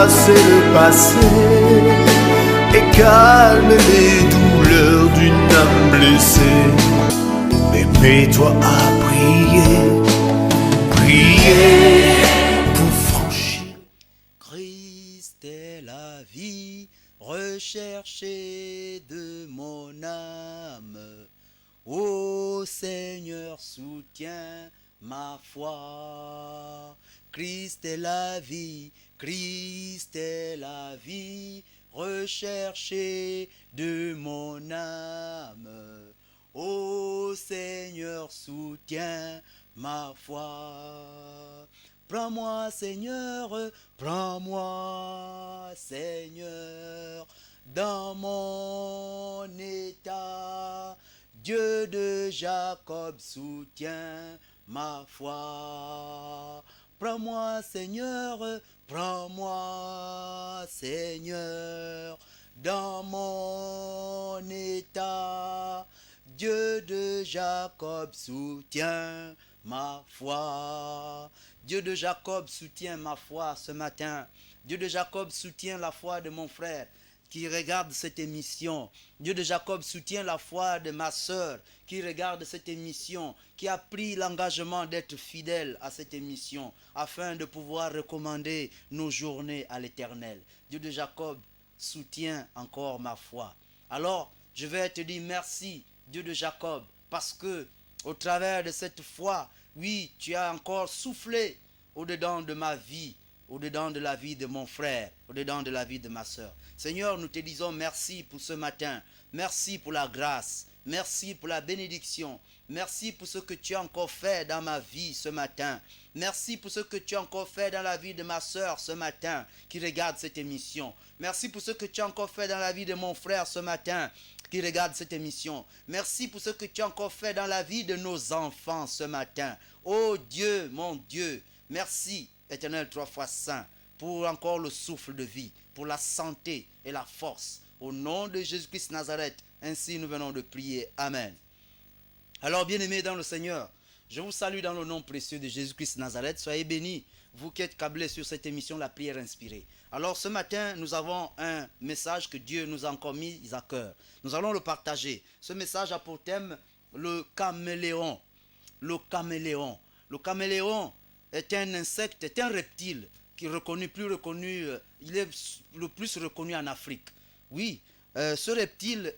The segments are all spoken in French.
effacer le passé et calme les douleurs d'une âme blessée. Mais toi à prier, prier pour franchir. Christ est la vie recherchée de mon âme. Ô Seigneur, soutiens ma foi. Christ est la vie, Christ est la vie recherchée de mon âme. Ô Seigneur, soutiens ma foi. Prends-moi, Seigneur, prends-moi, Seigneur, dans mon état. Dieu de Jacob, soutiens ma foi. Prends-moi, Seigneur, prends-moi, Seigneur, dans mon état. Dieu de Jacob, soutiens ma foi. Dieu de Jacob soutient ma foi ce matin. Dieu de Jacob soutient la foi de mon frère qui regarde cette émission. Dieu de Jacob soutient la foi de ma sœur qui regarde cette émission, qui a pris l'engagement d'être fidèle à cette émission afin de pouvoir recommander nos journées à l'Éternel. Dieu de Jacob soutient encore ma foi. Alors, je vais te dire merci, Dieu de Jacob, parce que au travers de cette foi, oui, tu as encore soufflé au-dedans de ma vie, au-dedans de la vie de mon frère, au-dedans de la vie de ma soeur. Seigneur, nous te disons merci pour ce matin. Merci pour la grâce. Merci pour la bénédiction. Merci pour ce que tu as encore fait dans ma vie ce matin. Merci pour ce que tu as encore fait dans la vie de ma soeur ce matin qui regarde cette émission. Merci pour ce que tu as encore fait dans la vie de mon frère ce matin qui regarde cette émission. Merci pour ce que tu as encore fait dans la vie de nos enfants ce matin. Oh Dieu, mon Dieu, merci, Éternel trois fois saint, pour encore le souffle de vie, pour la santé et la force. Au nom de Jésus-Christ Nazareth, ainsi nous venons de prier. Amen. Alors, bien-aimés dans le Seigneur, je vous salue dans le nom précieux de Jésus-Christ Nazareth. Soyez bénis, vous qui êtes câblés sur cette émission, la prière inspirée. Alors, ce matin, nous avons un message que Dieu nous a encore mis à cœur. Nous allons le partager. Ce message a pour thème le caméléon. Le caméléon. Le caméléon est un insecte, est un reptile qui est reconnu, il est le plus reconnu en Afrique. Oui, ce reptile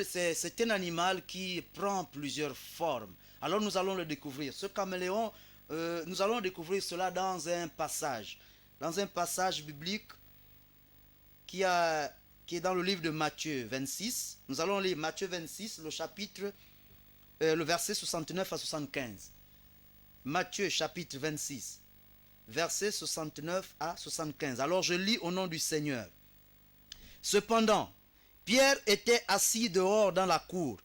c'est un animal qui prend plusieurs formes. Alors nous allons le découvrir. Ce caméléon, nous allons découvrir cela dans un passage biblique qui est dans le livre de Matthieu 26. Nous allons lire Matthieu 26, le verset 69 à 75. Matthieu chapitre 26, verset 69 à 75. Alors je lis au nom du Seigneur. Cependant, Pierre était assis dehors dans la cour.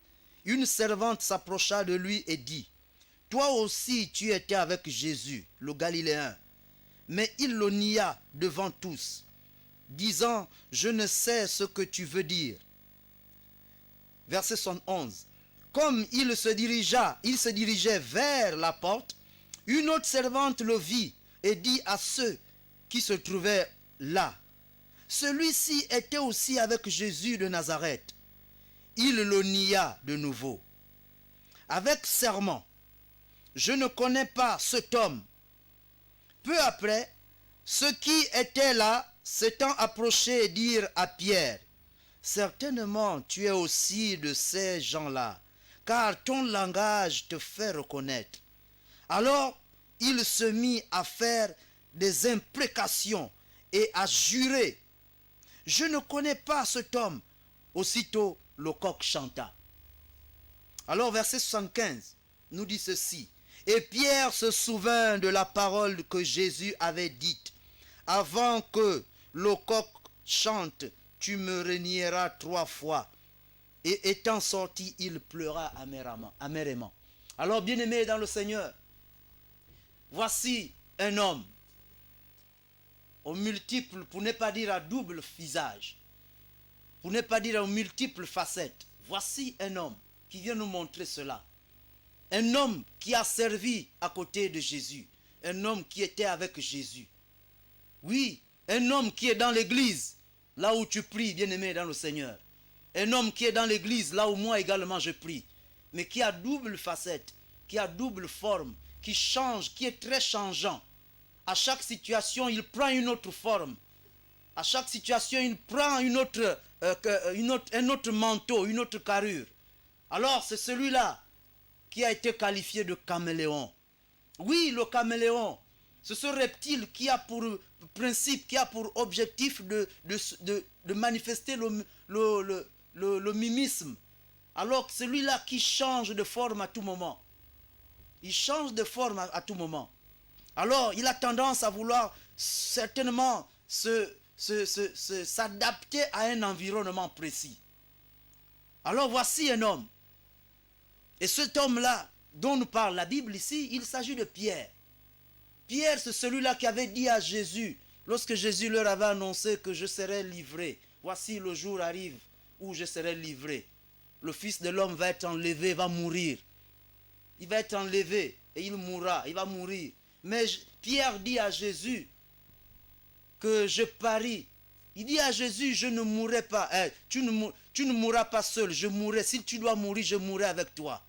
Une servante s'approcha de lui et dit, « Toi aussi tu étais avec Jésus, le Galiléen. » Mais il le nia devant tous, disant, « Je ne sais ce que tu veux dire. » Verset 71. Comme il se dirigeait vers la porte, une autre servante le vit et dit à ceux qui se trouvaient là, « Celui-ci était aussi avec Jésus de Nazareth. » Il le nia de nouveau, avec serment, « Je ne connais pas cet homme. » Peu après, ceux qui étaient là s'étant approchés dirent à Pierre, « Certainement tu es aussi de ces gens-là, car ton langage te fait reconnaître. » Alors il se mit à faire des imprécations et à jurer, « Je ne connais pas cet homme. » Aussitôt le coq chanta. Alors verset 75 nous dit ceci. Et Pierre se souvint de la parole que Jésus avait dite. Avant que le coq chante, tu me renieras 3 fois. Et étant sorti, il pleura amérément. Alors bien-aimés dans le Seigneur, voici un homme aux multiples, pour ne pas dire à double visage, pour ne pas dire aux multiples facettes. Voici un homme qui vient nous montrer cela. Un homme qui a servi à côté de Jésus. Un homme qui était avec Jésus. Oui, un homme qui est dans l'église, là où tu pries, bien-aimé dans le Seigneur. Un homme qui est dans l'église, là où moi également je prie, mais qui a double facette, qui a double forme, qui change, qui est très changeant. À chaque situation, il prend une autre forme. À chaque situation, il prend un autre manteau, une autre carrure. Alors, c'est celui-là qui a été qualifié de caméléon. Oui, le caméléon, c'est ce reptile qui a pour principe, qui a pour objectif de manifester le mimisme. Alors, celui-là qui change de forme à tout moment. Il change de forme à tout moment. Alors, il a tendance à vouloir certainement s'adapter à un environnement précis. Alors, voici un homme. Et cet homme-là, dont nous parle la Bible ici, il s'agit de Pierre. Pierre, c'est celui-là qui avait dit à Jésus, lorsque Jésus leur avait annoncé que je serai livré, voici le jour arrive où je serai livré. Le Fils de l'homme va être enlevé, va mourir. Il va être enlevé et il mourra, il va mourir. Mais Pierre dit à Jésus que je parie. Il dit à Jésus, je ne mourrai pas. Tu ne mourras pas seul, je mourrai. Si tu dois mourir, je mourrai avec toi.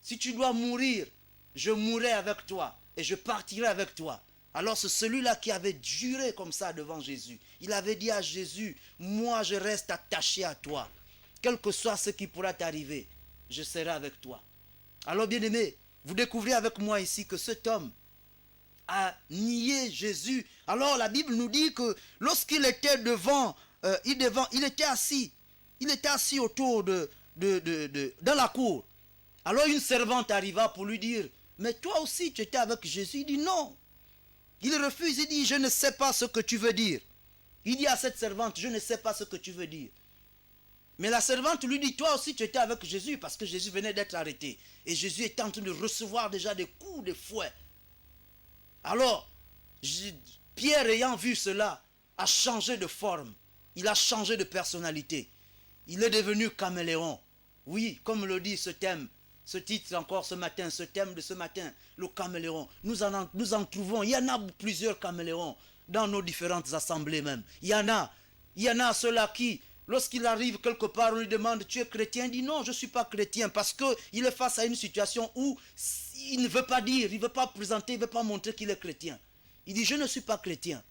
Si tu dois mourir, je mourrai avec toi et je partirai avec toi. Alors c'est celui-là qui avait juré comme ça devant Jésus. Il avait dit à Jésus, moi je reste attaché à toi. Quel que soit ce qui pourra t'arriver, je serai avec toi. Alors bien aimé, vous découvrez avec moi ici que cet homme a nié Jésus. Alors la Bible nous dit que lorsqu'il était il était assis autour dans la cour. Alors une servante arriva pour lui dire, mais toi aussi tu étais avec Jésus. Il dit non. Il refuse, il dit, je ne sais pas ce que tu veux dire. Il dit à cette servante, je ne sais pas ce que tu veux dire. Mais la servante lui dit, toi aussi tu étais avec Jésus, parce que Jésus venait d'être arrêté. Et Jésus était en train de recevoir déjà des coups de fouet. Alors, Pierre ayant vu cela, a changé de forme. Il a changé de personnalité. Il est devenu caméléon. Oui, comme le dit ce thème, ce titre encore ce matin, ce thème de ce matin, le caméléon. Nous en trouvons, il y en a plusieurs caméléons dans nos différentes assemblées même. Il y en a ceux-là qui, lorsqu'il arrive quelque part, on lui demande, tu es chrétien? Il dit non, je ne suis pas chrétien, parce qu'il est face à une situation où il ne veut pas dire, il ne veut pas présenter, il ne veut pas montrer qu'il est chrétien. Il dit, je ne suis pas chrétien.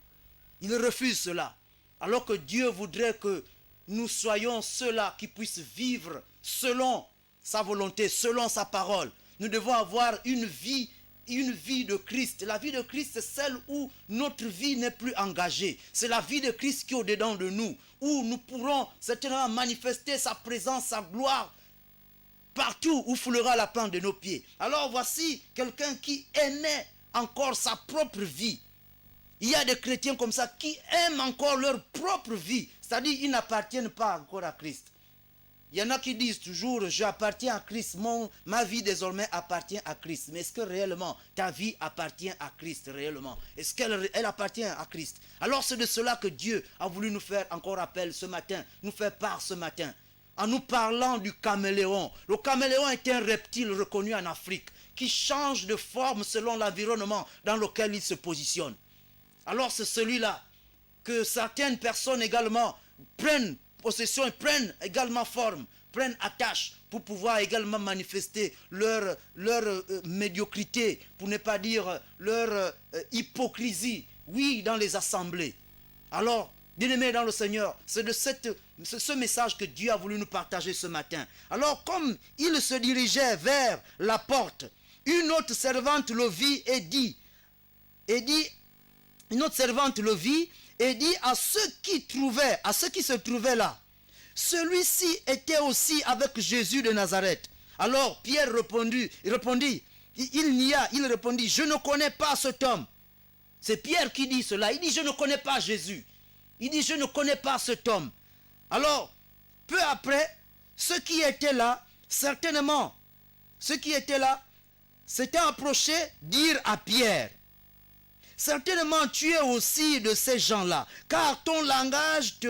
Il refuse cela. Alors que Dieu voudrait que nous soyons ceux-là qui puissent vivre selon sa volonté, selon sa parole. Nous devons avoir une vie de Christ. La vie de Christ, c'est celle où notre vie n'est plus engagée. C'est la vie de Christ qui est au-dedans de nous, où nous pourrons certainement manifester sa présence, sa gloire, partout où foulera la plante de nos pieds. Alors voici quelqu'un qui aimait encore sa propre vie. Il y a des chrétiens comme ça qui aiment encore leur propre vie. C'est-à-dire qu'ils n'appartiennent pas encore à Christ. Il y en a qui disent toujours, j'appartiens à Christ, ma vie désormais appartient à Christ. Mais est-ce que réellement ta vie appartient à Christ réellement? Est-ce qu'elle appartient à Christ? Alors c'est de cela que Dieu a voulu nous faire encore appel ce matin, nous faire part ce matin, en nous parlant du caméléon. Le caméléon est un reptile reconnu en Afrique, qui change de forme selon l'environnement dans lequel il se positionne. Alors c'est celui-là que certaines personnes également prennent possession et prennent également forme, prennent attache pour pouvoir également manifester leur médiocrité, pour ne pas dire leur hypocrisie, oui, dans les assemblées. Alors, bien-aimés dans le Seigneur, c'est de ce message que Dieu a voulu nous partager ce matin. Alors, comme il se dirigeait vers la porte, une autre servante le vit et dit, une autre servante le vit et dit à ceux qui se trouvaient là, celui-ci était aussi avec Jésus de Nazareth. Alors Pierre répondit, il répondit, je ne connais pas cet homme. C'est Pierre qui dit cela, il dit je ne connais pas Jésus. Il dit je ne connais pas cet homme. Alors, peu après, ceux qui étaient là, certainement, s'étaient approchés dire à Pierre, certainement tu es aussi de ces gens-là, car ton langage te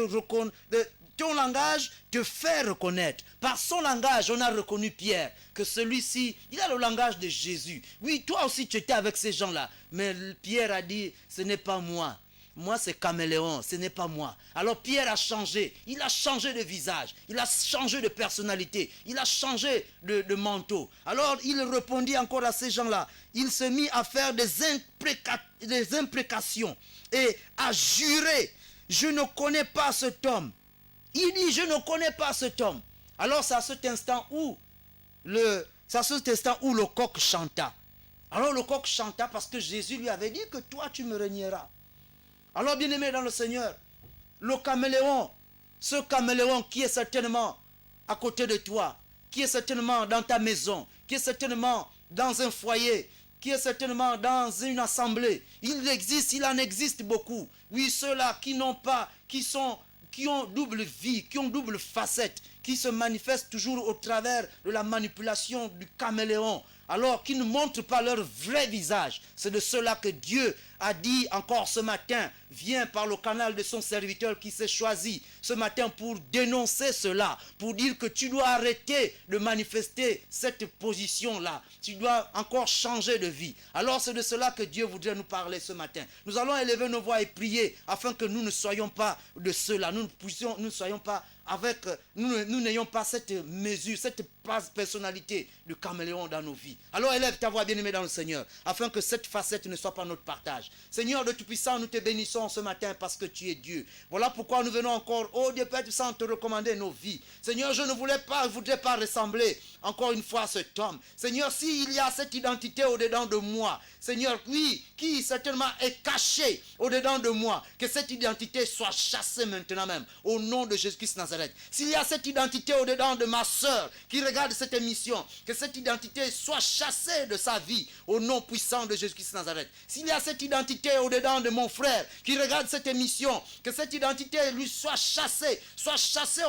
fait reconnaître. Par son langage, on a reconnu Pierre, que celui-ci, il a le langage de Jésus. Oui, toi aussi tu étais avec ces gens-là. Mais Pierre a dit, ce n'est pas moi. moi c'est caméléon, ce n'est pas moi. Alors Pierre a changé, il a changé de visage, il a changé de personnalité, il a changé de manteau. Alors il répondit encore à ces gens-là, il se mit à faire des imprécations et à jurer, je ne connais pas cet homme. Il dit, je ne connais pas cet homme. Alors c'est à cet instant où le coq chanta. Alors le coq chanta parce que Jésus lui avait dit que toi tu me régneras. Alors bien-aimé dans le Seigneur, le caméléon, ce caméléon qui est certainement à côté de toi, qui est certainement dans ta maison, qui est certainement dans un foyer, qui est certainement dans une assemblée, il en existe beaucoup. Oui, ceux-là qui n'ont pas, qui ont double vie, qui ont double facette, qui se manifestent toujours au travers de la manipulation du caméléon, alors qu'ils ne montrent pas leur vrai visage. C'est de cela que Dieu a dit encore ce matin, vient par le canal de son serviteur qui s'est choisi ce matin pour dénoncer cela, pour dire que tu dois arrêter de manifester cette position-là. Tu dois encore changer de vie. Alors c'est de cela que Dieu voudrait nous parler ce matin. Nous allons élever nos voix et prier afin que nous ne soyons pas de cela. Nous ne soyons pas avec, nous n'ayons pas cette mesure, cette personnalité de caméléon dans nos vies. Alors élève ta voix bien-aimée dans le Seigneur, afin que cette facette ne soit pas notre partage. Seigneur de Tout-Puissant, nous te bénissons ce matin parce que tu es Dieu. Voilà pourquoi nous venons encore, oh Dieu Père Tout-Puissant, te recommander nos vies. Seigneur, je ne voudrais pas ressembler encore une fois à cet homme. Seigneur, s'il y a cette identité au-dedans de moi, Seigneur, oui, qui certainement est cachée au-dedans de moi, que cette identité soit chassée maintenant même, au nom de Jésus-Christ Nazareth. S'il y a cette identité au-dedans de ma soeur qui regarde cette émission, que cette identité soit chassée de sa vie, au nom puissant de Jésus-Christ Nazareth. S'il y a cette identité au-dedans de mon frère qui regarde cette émission, que cette identité lui soit chassée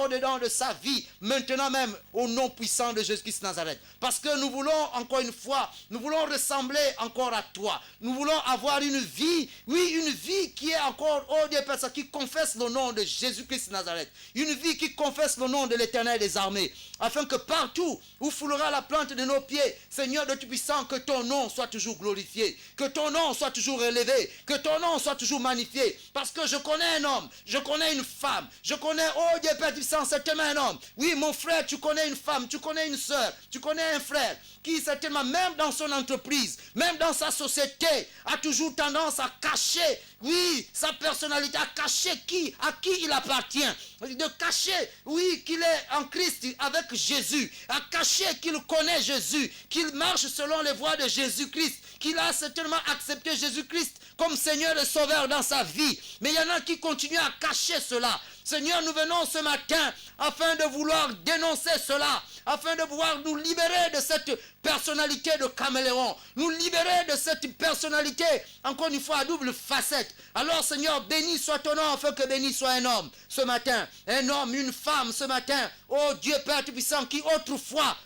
au-dedans de sa vie, maintenant même, au nom puissant de Jésus-Christ Nazareth. Parce que nous voulons, encore une fois, nous voulons ressembler encore à toi. Nous voulons avoir une vie, oui, une vie qui est encore, oh Dieu, personne qui confesse le nom de Jésus-Christ Nazareth. Une vie qui confesse le nom de l'Éternel des armées. Afin que partout où foulera la plante de nos pieds, Seigneur de Tout-Puissant, que ton nom soit toujours glorifié. Que ton nom soit toujours élevé. Que ton nom soit toujours magnifié. Parce que je connais un homme, je connais une femme. Je connais, oh Dieu Père Tout-Puissant, certainement un homme. Oui, mon frère, tu connais une femme, tu connais une soeur, tu connais un frère qui certainement, même dans son entreprise, même dans sa société, a toujours tendance à cacher, oui, sa personnalité, à cacher à qui il appartient, de cacher, oui, qu'il est en Christ avec Jésus, à cacher qu'il connaît Jésus, qu'il marche selon les voies de Jésus-Christ, qu'il a certainement accepté Jésus-Christ comme Seigneur et Sauveur dans sa vie. Mais il y en a qui continuent à cacher cela. Seigneur, nous venons ce matin afin de vouloir dénoncer cela, afin de pouvoir nous libérer de cette personnalité de caméléon, nous libérer de cette personnalité, encore une fois, à double facette. Alors Seigneur, béni soit ton nom, afin que béni soit un homme ce matin, un homme, une femme ce matin, oh Dieu Père Tout-Puissant, qui autrefois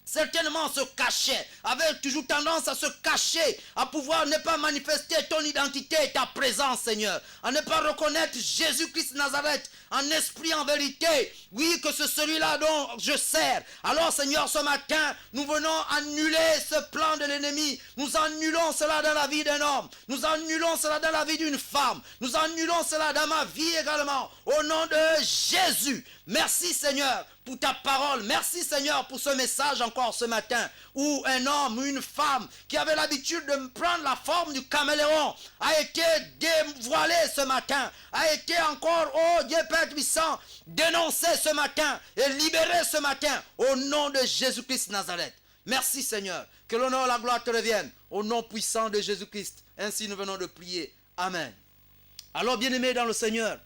certainement se cachait, avait toujours tendance à se cacher, à pouvoir ne pas manifester ton identité et ta présence, Seigneur, à ne pas reconnaître Jésus-Christ Nazareth en esprit, en vérité. Oui, que c'est celui-là dont je sers. Alors, Seigneur, ce matin, nous venons annuler ce plan de l'ennemi. Nous annulons cela dans la vie d'un homme. Nous annulons cela dans la vie d'une femme. Nous annulons cela dans ma vie également. Au nom de Jésus. Merci, Seigneur, pour ta parole. Merci, Seigneur, pour ce message encore ce matin, où un homme ou une femme qui avait l'habitude de prendre la forme du caméléon a été dévoilé ce matin, a été encore, oh Dieu Père Puissant, dénoncé ce matin et libéré ce matin au nom de Jésus-Christ Nazareth. Merci, Seigneur, que l'honneur et la gloire te reviennent au nom puissant de Jésus-Christ. Ainsi nous venons de prier. Amen. Alors, bien-aimés dans le Seigneur,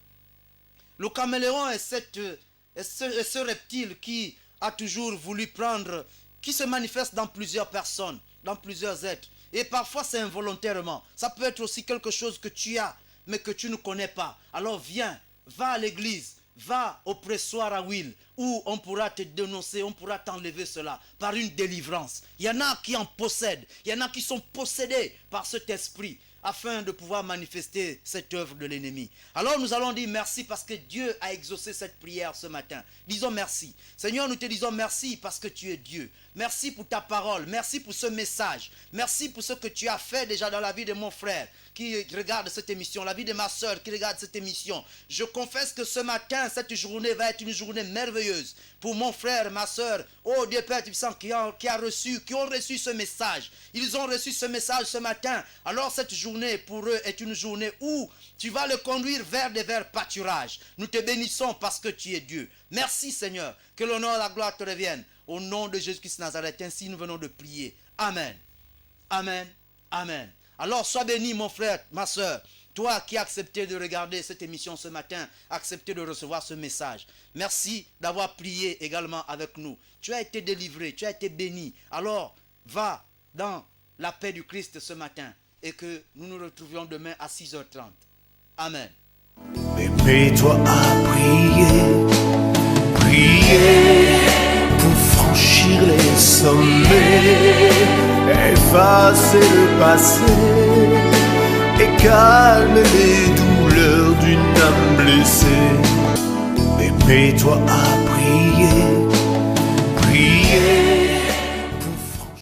le caméléon est ce reptile qui a toujours voulu prendre, qui se manifeste dans plusieurs personnes, dans plusieurs êtres. Et parfois c'est involontairement. Ça peut être aussi quelque chose que tu as, mais que tu ne connais pas. Alors viens, va à l'église, va au pressoir à Will, où on pourra te dénoncer, on pourra t'enlever cela par une délivrance. Il y en a qui en possèdent, il y en a qui sont possédés par cet esprit, afin de pouvoir manifester cette œuvre de l'ennemi. Alors nous allons dire merci parce que Dieu a exaucé cette prière ce matin. Disons merci. Seigneur, nous te disons merci parce que tu es Dieu. Merci pour ta parole. Merci pour ce message. Merci pour ce que tu as fait déjà dans la vie de mon frère. qui regarde cette émission, la vie de ma soeur qui regarde cette émission. Je confesse que ce matin, cette journée va être une journée merveilleuse pour mon frère, ma soeur, oh Dieu Père Tout-Puissant, qui ont reçu ce message. Ils ont reçu ce message ce matin. Alors cette journée pour eux est une journée où tu vas le conduire vers des verts pâturages. Nous te bénissons parce que tu es Dieu. Merci Seigneur, que l'honneur et la gloire te reviennent. Au nom de Jésus-Christ Nazareth, ainsi nous venons de prier. Amen. Amen. Amen. Alors sois béni mon frère, ma soeur. Toi qui as accepté de regarder cette émission ce matin, accepté de recevoir ce message. Merci d'avoir prié également avec nous. Tu as été délivré, tu as été béni. Alors va dans la paix du Christ ce matin et que nous nous retrouvions demain à 6h30. Amen. Mais mets-toi à prier, prier pour franchir les sommets, effacer le passé et calmer les douleurs d'une âme blessée. Mais mets-toi à prier.